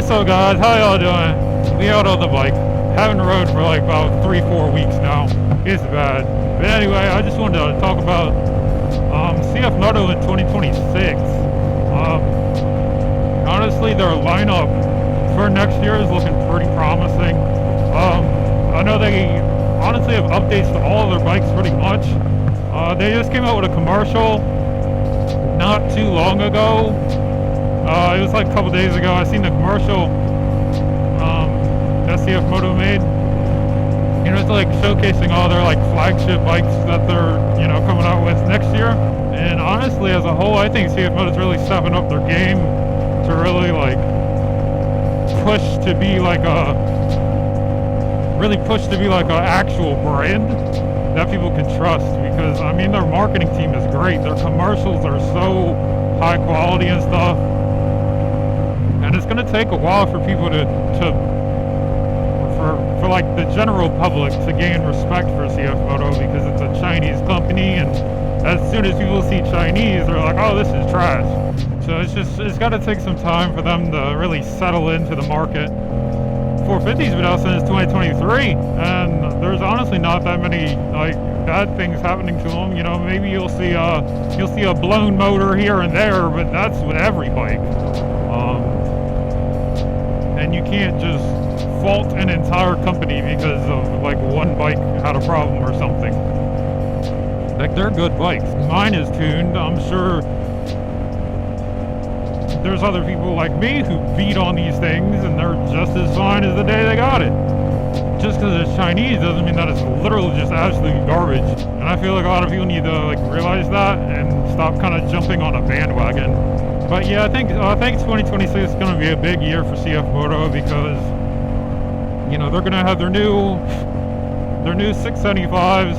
What's up, guys? How y'all doing? We out on the bike. Haven't rode for like about 3-4 weeks now. It's bad. But anyway, I just wanted to talk about Cfmoto in 2026. Honestly, their lineup for next year is looking pretty promising. I know they honestly have updates to all of their bikes pretty much. They just came out with a commercial not too long ago. It was like a couple days ago. I seen the commercial that Cfmoto made. You know, it's like showcasing all their like flagship bikes that they're, you know, coming out with next year. And honestly, as a whole, I think Cfmoto's really stepping up their game to really like push to be like a actual brand that people can trust. Because I mean, their marketing team is great. Their commercials are so high quality and stuff. And it's going to take a while for people for like the general public to gain respect for Cfmoto, because it's a Chinese company, and as soon as people see Chinese, they're like, oh, this is trash. So it's got to take some time for them to really settle into the market. 450's been out since 2023, and there's honestly not that many like bad things happening to them. You know, maybe you'll see a blown motor here and there, but that's with every bike. And you can't just fault an entire company because of like one bike had a problem or something. Like, they're good bikes. Mine is tuned. I'm sure there's other people like me who beat on these things and they're just as fine as the day they got it. Just because it's Chinese doesn't mean that it's literally just absolutely garbage. And I feel like a lot of people need to like realize that and stop kind of jumping on a bandwagon. But yeah, I think 2026 is going to be a big year for Cfmoto, because you know, they're going to have their new 675s,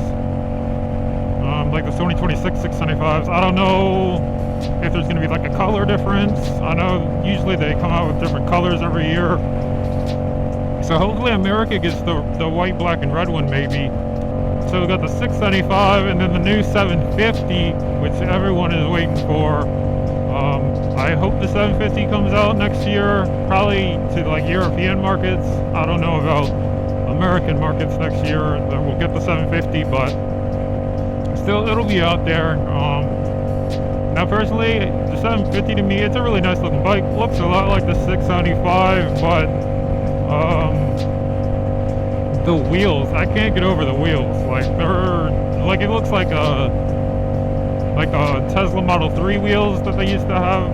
like the 2026 675s. I don't know if there's going to be like a color difference. I know usually they come out with different colors every year. So hopefully America gets the white, black, and red one maybe. So we got the 675 and then the new 750, which everyone is waiting for. I hope the 750 comes out next year, probably to like European markets. I don't know about American markets next year that we'll get the 750, but still it'll be out there. Now personally, the 750 to me, it's a really nice looking bike. Looks a lot like the 675, but the wheels, I can't get over the wheels. Like, they're like, it looks like a Tesla Model 3 wheels that they used to have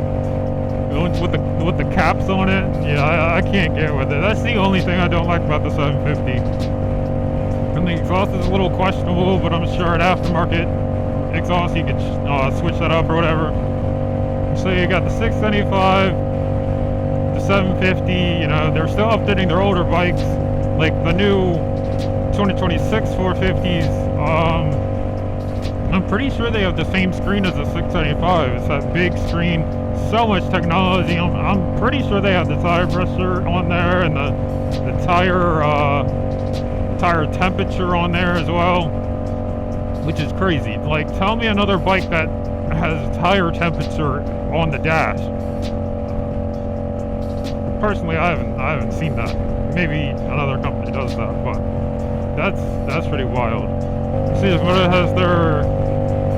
with the caps on it. Yeah, I can't get with it. That's the only thing I don't like about the 750. And the exhaust is a little questionable, but I'm sure at aftermarket exhaust you could switch that up or whatever. So you got the 675, the 750. You know, they're still updating their older bikes, like the new 2026 450s. I'm pretty sure they have the same screen as the 675. It's that big screen, so much technology. I'm pretty sure they have the tire pressure on there and the tire temperature on there as well, which is crazy. Like, tell me another bike that has tire temperature on the dash. Personally, I haven't seen that. Maybe another company does that, but that's pretty wild. Cfmoto has their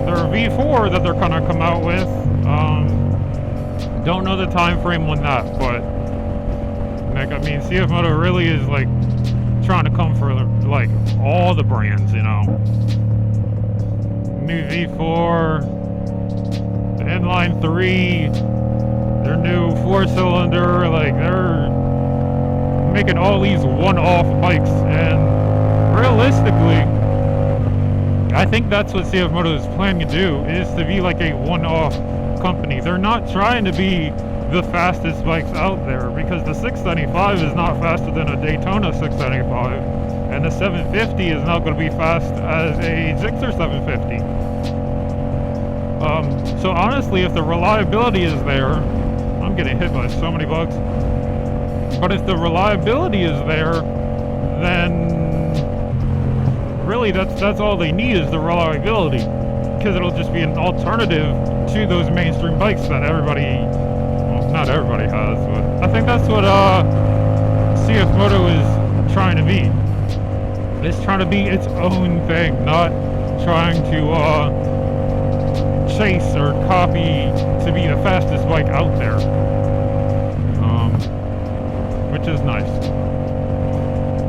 V4 that they're gonna come out with. Don't know the time frame on that, but like, I mean, Cfmoto really is like trying to come for like all the brands, you know. New V4, the inline 3, their new 4-cylinder. Like, they're making all these one-off bikes, and realistically, I think that's what Cfmoto is planning to do, is to be like a one-off company. They're not trying to be the fastest bikes out there, because the 675 is not faster than a Daytona 675, and the 750 is not going to be fast as a Gixxer 750. So honestly, if the reliability is there, I'm getting hit by so many bugs, but if the reliability is there, then really that's all they need, is the reliability, because it'll just be an alternative to those mainstream bikes that everybody, well, not everybody has, but I think that's what Cfmoto is trying to be. It's trying to be its own thing, not trying to chase or copy to be the fastest bike out there, which is nice.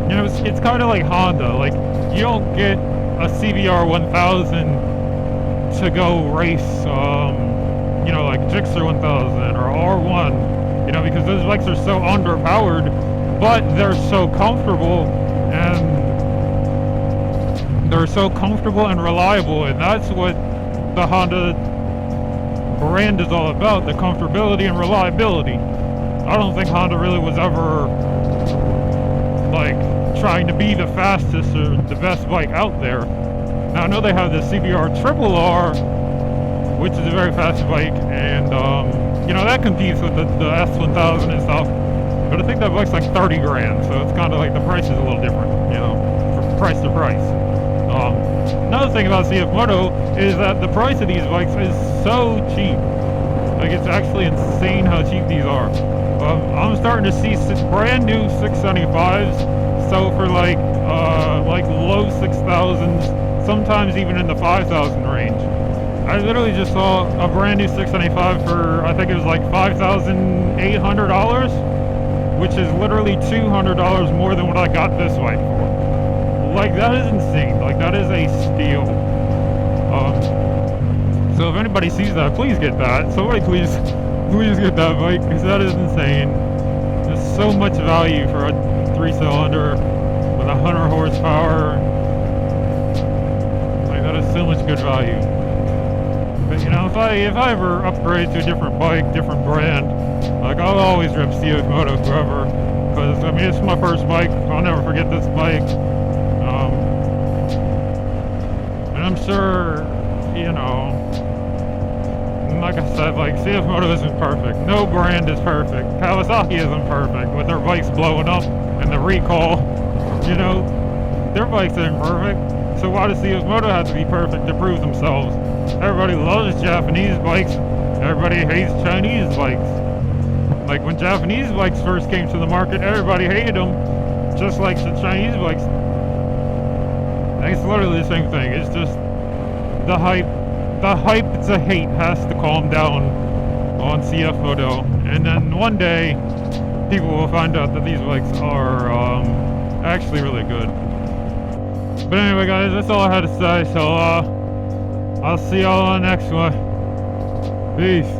You know, it's kind of like Honda. Like, you don't get a CBR 1000 to go race, you know, like Gixxer 1000 or R1, you know, because those bikes are so underpowered, but they're so comfortable and reliable, and that's what the Honda brand is all about, the comfortability and reliability. I don't think Honda really was ever like trying to be the fastest or the best bike out there. Now I know they have the CBR Triple R, which is a very fast bike, and you know, that competes with the S1000 and stuff, but I think that bike's like 30 grand, so it's kind of like the price is a little different, you know, for price to price. Another thing about Cfmoto is that the price of these bikes is so cheap. Like, it's actually insane how cheap these are. I'm starting to see brand new 675s sell for like low 6,000s, sometimes even in the 5,000 range. I literally just saw a brand new 675 for, I think it was like $5,800, which is literally $200 more than what I got this bike for. Like, that is insane. Like, that is a steal. So if anybody sees that, please get that. Somebody please get that bike, because that is insane. There's so much value for a 3-cylinder with 100 horsepower. Like, that is so much good value. But, you know, if I ever upgrade to a different bike, different brand, like, I'll always rep Cfmoto forever. Because, I mean, it's my first bike. I'll never forget this bike. And I'm sure, you know, like I said, like, Cfmoto isn't perfect. No brand is perfect. Kawasaki isn't perfect with their bikes blowing up and the recall. You know, their bikes aren't perfect. So why does Cfmoto have to be perfect to prove themselves? Everybody loves Japanese bikes. Everybody hates Chinese bikes. Like, when Japanese bikes first came to the market, everybody hated them, just like the Chinese bikes. It's literally the same thing. It's just the hype to hate has to calm down on Cfmoto, and then one day people will find out that these bikes are actually really good. But anyway, guys, that's all I had to say. So I'll see y'all on the next one. Peace.